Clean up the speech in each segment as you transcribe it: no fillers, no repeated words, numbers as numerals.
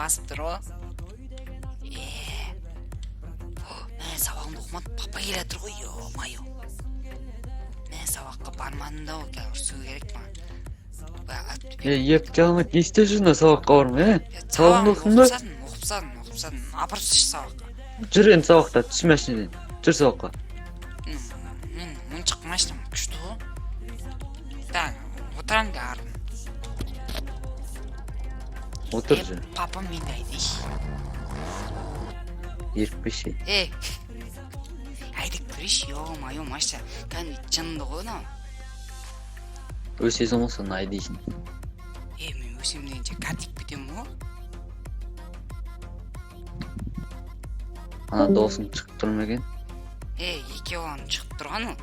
басып тұр ғой. Мен сабағымды оқымадым, папа келе тұр ғой, ё-майо. Мен сабаққа бармадым да, қазір ұрсу керек маған. Еп жалма несте жүрсің сабаққа бармай, сабағыңды оқыдың ба? Оқыпсадым, апарып тасташы сабаққа. Жүр енді сабақта, түс машинадан, жүр сабаққа. Мен мұншық машинам күшті ғой. Так, отырам да арын. Отыр жүр. Папам менде айдайш. Ерікпеші. Айдық көреш, ё-майо, машина. Кәні жынды ғой, на. Өсесің болса, айдайшын. Мен өсем дегенше картик бітем ғой. Ана досың шығып тұрмы екен? Екеуін шығып тұрған ол.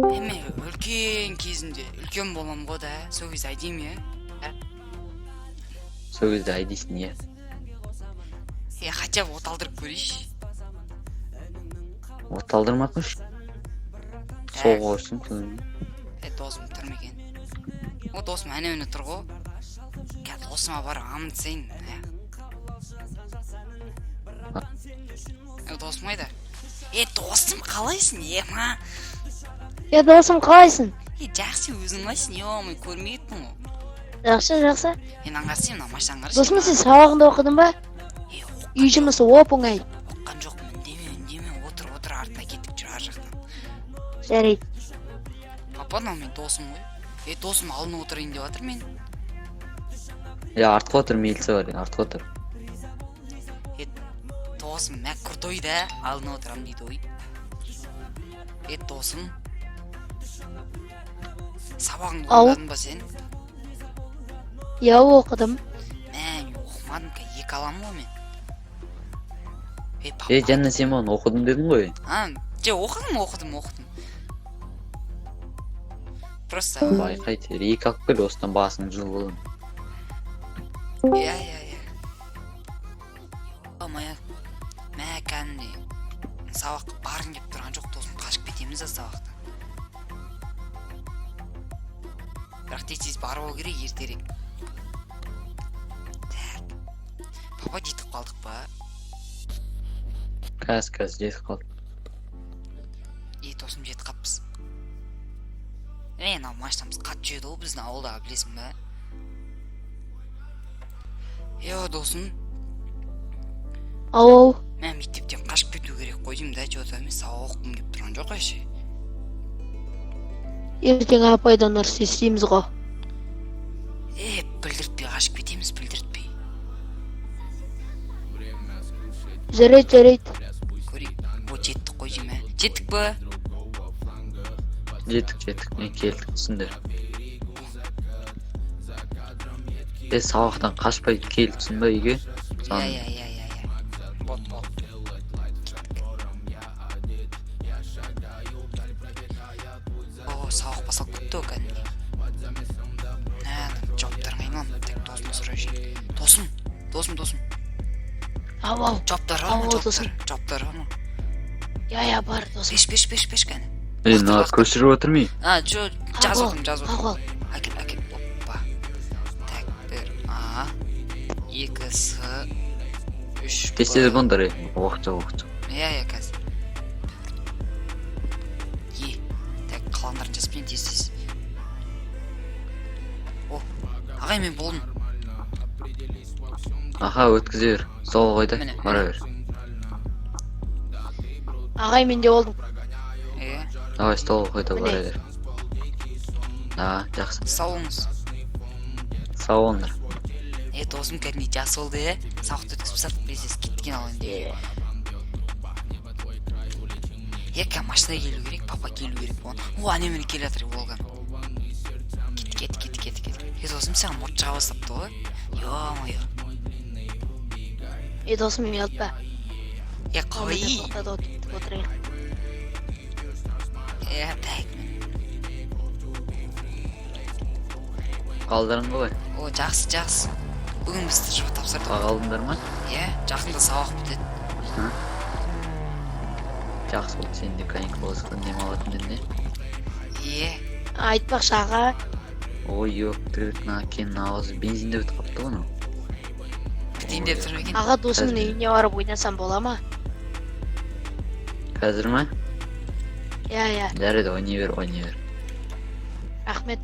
Мен үлкен кезінде, үлкен болам ғой да, сол кезде айдейм, Сол кезде айдайсың, Хотя бы оталдырып көрейш. Оталдырмақыш? Соға өрсің, көңілі. Досым тұрмеген. О, досым әне өне тұр ғой. Досыма бар амытсайын. Досым айда. Досым қалайсың, ма? Досым қалайсың? Жақсы өзің лайсың, ё-май, көрмейттің ғой. Жақсы. Мен аңғарсың, мына машинаң қарашы. Досым, сен сабағыңды оқыдың ба? Үй жұмысы оп-оңай. Оққан жоқпын, үндеме, отыр, артына кетіп жүр ар жақтан. Жарайды. Папа, мен досым ғой. Досым алдына отырайын деп жатыр мен. Артқа отыр, мейлісі бар, артқа отыр. Досым, мәк кұрдой да, алдына отырам дейді ой. Досым. Сабағыңды оқыдың ба сен? Оқыдым. Мен оқымадым, екі алам ғой мен. Жанна, сен маған оқыдым дедің ғой. Оқыдым. Просто... Байқайды, екі алып кел, осыдан басың жыл болын. Мә кәнде сабаққа барын кеп тұрған жоқ, досым қашып кетеміз да сабақтан. Бірақ тез бару керек, ертерек. Папа жетіп қалдық па? Қазір жетіп қалдық. Досым жетіп қаппыз. Ау машинамыз қатты жүреді ғой біздің ауылда, білесің ба? Досым. Ау. Мен мектептен қашып кету керек қойдым да, мен сабақ оқығым келіп тұрған жоқ әше. Ертең апайдан ұрыс естейміз ғой. Білдіртпей қашып кетеміз, білдіртпей. Жарайды. Көрейік, жеттік қойдым, Жеттік ба? Жеттік, мен келдік, түсіндір. Сабақтан қашпай келдісің ба үйге? Бот. Сабақ басал күтті өкән. Жауаптарың айналам, тек досымды сұрай жейін. Досым. Ау. Жауаптар ма? Бар, досым. Пеш кәні. Көшіріп отырмей? Жаз оқым. Әкел, оппа. Так, 1 А, 2 С, 3 Б. Тестеді бұндар, уақытша. Қазір. Так, қаландарын жазбен тез. Ағай, мен болдым. Аха, өткізе бер. Сол қойда, бара бер. Ағай, мен де болдым. Давай, стол қойда бара бер. Жақсы. Сау болыңдар. Досым кәдімгі жасы болды, сабақты өткізіп сатып білесіз, кеткен алайын деп. Машина келу керек, папа келу керек болған. Әне келе жатыр болған. Кет. Досым саған мұртшаға бастапты ғой. Ё-майо. Досым ұят ба? Қой. Отырайық. Так. Қалдарың ғой? Жақсы. Бүгін біз тіржігі тапсырдық. Қалдыңдар ма? Жақында сабақ бітеді. Жақсы болды, сен де каникул болсаң дем алатын деді. Айтпақшы аға. Ой, жоқ, түрік, кен ауызы бензинде өтіп қапты оны. кетейін деп тұр екен. Аға досымның Қазір. үйіне барып ойнасам бола ма? Қазір ма? Иә. Жарайды, ойнай бер. Рахмет.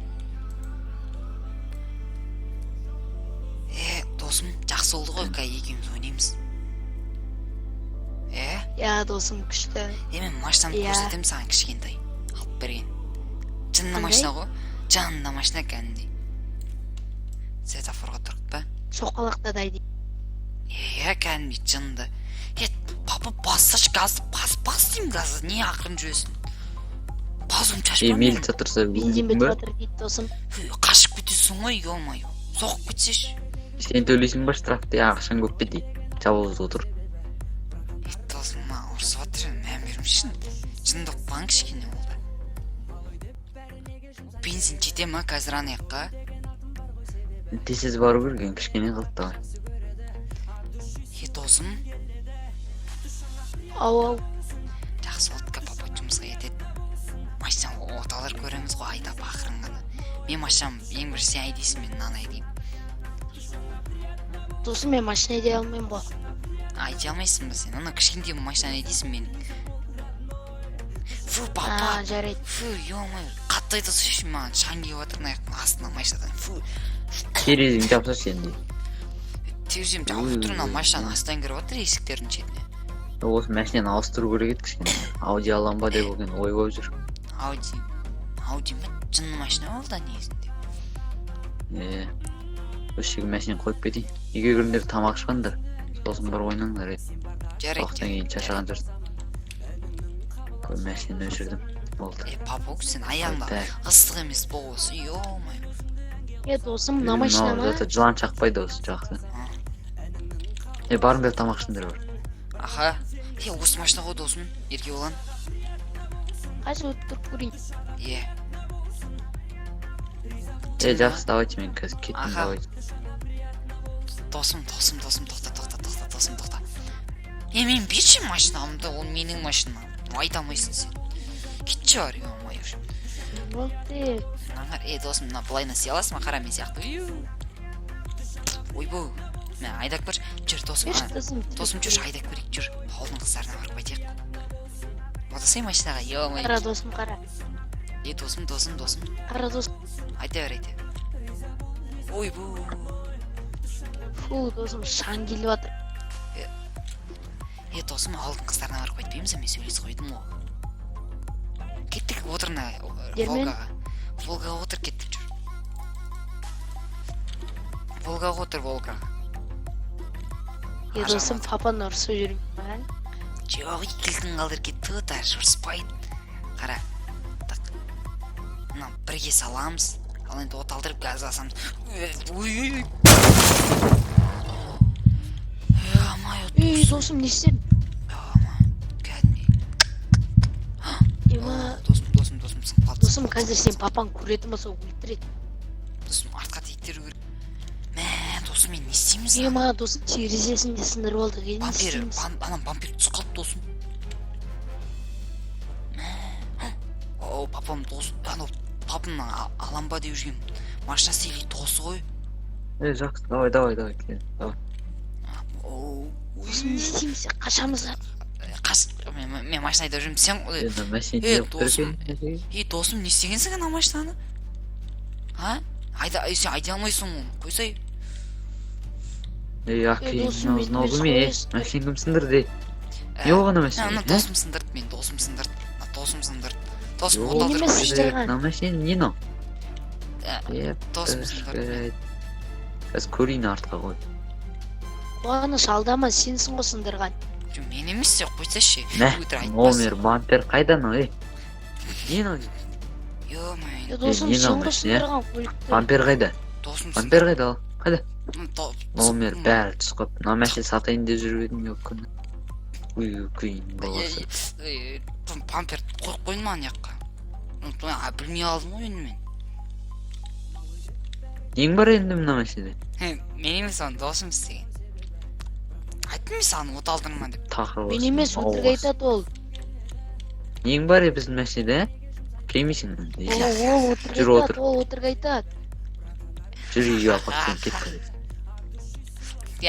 Досым, жақсы болды ғой, кай екеуміз ойнаймыз. Иә, досым күшті. Мен машинаны Иә. көрсетемін саған кішкентай. Алып берген. Жынды Қандай? машина ғой. Жанында машина кәдімгідей. Светофорға тұрып па? Соқалақтадай дейді. Кәдімгідей жынды. Папа бассашы газды, бас деймін газды. Не ақырын жүресің? Басым шашпа мен. Милиция тұрса Бензин өлдің бітіп ба? жатыр дейді досым. Қашып кетесің ғой, ё-моё. Соғып кетсеші. Сен төлейсің ба штрафты, ақшаң көп пе дейді. Жабылып отыр. Досым, ұрсып жатыр, мән бермешін. Жынды оқпаң кішкене болды. Бензин жете ма қазір анаяққа? Тесіз бару берген кішкене қалды. Досым, Ау. жақсы отқа папа жұмысқа кетеді. Машина оталар көреміз ғой, айдап ақырын ғана. Мен машинам ең бір сен айдейсің, мен мынаны айдайым. Досым, мен машина айдай алмаймын ғой. Айдай алмайсың ба сен? Ана кішкентай машина айдайсың мен. Фу, папа. Жарайды. Фу, ё-моё. Қатты айтасы үшін маған шаң келіп жатыр аяқтың астынан машинадан. Фу. Терезің жапса сен де. Терезем жауып тұр, машинаның астынан кіріп жатыр есіктердің шетіне. Осы машинаны ауыстыру керек еді кішкене. Ауди алам ба деп оған ой болып жүр. Ауди ма? Жынды машина болды негізінде. Осы жерге машина қойып кетейін. Үйге кіріңдер тамақ ішқандар. Сосын бар ойнаңдар. Жарайды. Уақыттан кейін шаршаған жүрсің. Қой машинаны өшірдім. Болды. Папа, сен аяғыңда ыстық емес болғысы, ё-моё. Досым, мына машина ма? Зато жылан шақпайды осы жақсы. Барым бер тамақ ішіңдер бар. Аха. Осы машина ғой досым, ерге болан. Қазір өтіп тұрып көрейін. Жақсы, давайте мен қазір кеттім, давайте. Досым, тоқта. Мен берші машинамды, ол менің машинам. Айтамайсың сен. Кетші бар, ё-моё. Болды. Досым, былайына сей аласың ма, қара мен сияқты. Ойбой. Мен айдап көр. Жүр, досым. Досым, жүр, айдап көрейік, жүр. Ауылдың қыздарына барып айтайық. Одасай машинаға, ё-моё. Қара досым, қара. Досым. Қара досым. Айта бер. Ойбой. Фу, досым, шаң келіп жатыр. Досым, ауылдың қыздарына барып айтпаймыз, мен сөйлесіп қойдым ғой. Кеттік, отырына Волгаға. Волгаға отыр, кеттік жүр. Волгаға отыр, Волгаға. Досым, папаны ұрсып жүрмін. Жоқ, екілдің қалдыр кетті, тәр ұрыспайды. Қара, так. Бірге саламыз, ал енді от алдырып газ асамыз. Ой. Досым, не істедің? Досым, сынып қалды. Досым, қазір сен папаң көретін болса өлтіреді. Досым, артқа тейттері көріп. Досым, мен не істейміз? Досым, терезесін де сындырып алды. Не істейміз? Анам бампир түсіп қалды, досым. Папам дос, папамның аламба деп жүрген машина сейлей досы ғой. Жақсы, давай, кел. Досым, не істейміз? Қашамыз? Мен машина айдап жүрмін, сен... Досым, не істегенсің ана машинаны? Сен айдай алмайсың оны, қойсай. Ақиын, ме, машин кім сындырды? Не оғана машин? Досым сындырды, мен досым сындырды. Досым Неме сыштырған? Машин не но? Досым сындырды. Қазір көрейін артқа қой. Қуаныш, алдама, сенсің ғой сындырған. Мен емес, қойсашы. Номер, бампер қайдан ой? Не но? Досым, сен ғой сындырған көлікті. Бампер қайда? Бампер қайда ал? Қайда? Номер бәрі түс қып. Машин сатайын деп жүргенім жоқ күні. Күйін боласы. Бампер қойып қойын ма аяққа? Білмей алдым ғой енді мен. Нең бар енді мына машинада? Мен емес, оны досым істеген. Айттым мен саған от алдырма деп. Мен емес, өтірік айтады ол. Нең бар біздің машинада? Келмейсің? Ол өтірік айтады. Жүр үйге апақ сен кетті.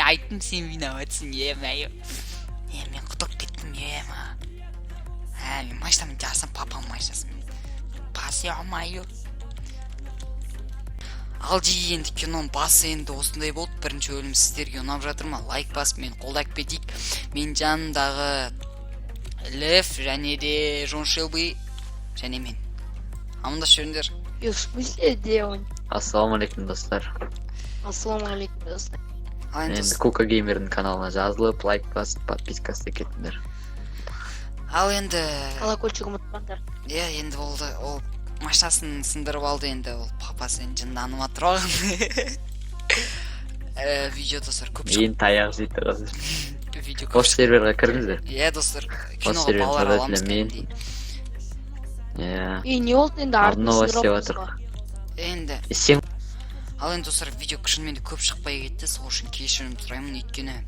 айттым сен виноватсың мә. Мен құтып кеттім ма. Мен машинамын жасым, папам машинасы. Пасы алмайы. Ал жи енді киноның басы енді осындай болды. Бірінші бөлім сіздерге ұнап жатыр ма? Лайк басып, мен қолдап кетейік. Мен жанымдағы Лев және де Жон Шелби және мен. Амандасып жүріңдер. В смысле, где он? Ассалаумағалейкум достар. Ассалаумағалейкум достар. Енді Кука Геймердің каналына жазылып, лайк басып, подписка істеп кетіңдер. Ал енді Колокольчик ұмытпаңдар. енді болды. Ол машинасын сындырып алды енді. Ол папасы жынданып жатыр оған. Видео достар көп шық. Ең таяқ жейді қазір. Видео көп. Осы серверға кіріңіздер. Достар, Осы киноға серверді балалар аламыз мен. кәдімгідей. Не болды енді Арнова істеп жатыр. Енді Сен ал енді достар, видео шынымен де көп шықпай кетті. Сол үшін кешірім сұраймын, өйткені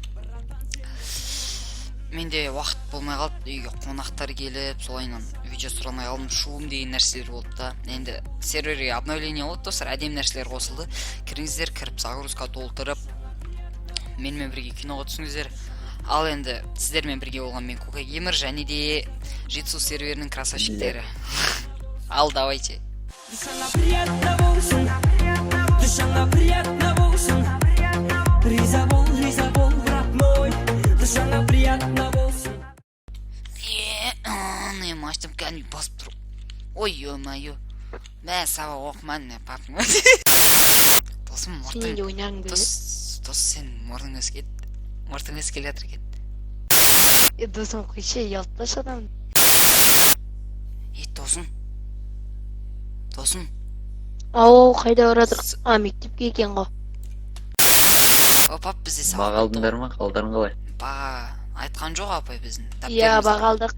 менде уақыт болмай қалды, үйге қонақтар келіп, солайынан видео сұрамай қалдым, шуым деген нәрселер болды да. Енді серверге обновление болды достар, әдемі нәрселер қосылды. Кіріңіздер, кіріп загрузка толтырып, менімен бірге киноға түсіңіздер. Ал енді сіздермен бірге болған мен Кука Геймер және де Жетісу серверінің красавчиктері. Ал давайте. Душаңа приятно болсын, душаңа приятно болсын, риза бол, брат мой, душаңа приятно болсын. Мен маштым кәдімгі басып тұрып. Ой, ё-моё. Мә, сабақ оқыман, папың. Досым, Сен де ойнағың келеді. Дос, сен мұрның өсіп келе жатыр екен. Досым қойшы, ұялтпашы адам. Досым. Досым. Ау, қайда барадық? Мектепке екен ғой. Пап, бізде сабақ. баға алдыңдар ма? Қалдарың қалай? Баға айтқан жоқ апай біздің. Иә, баға алдық.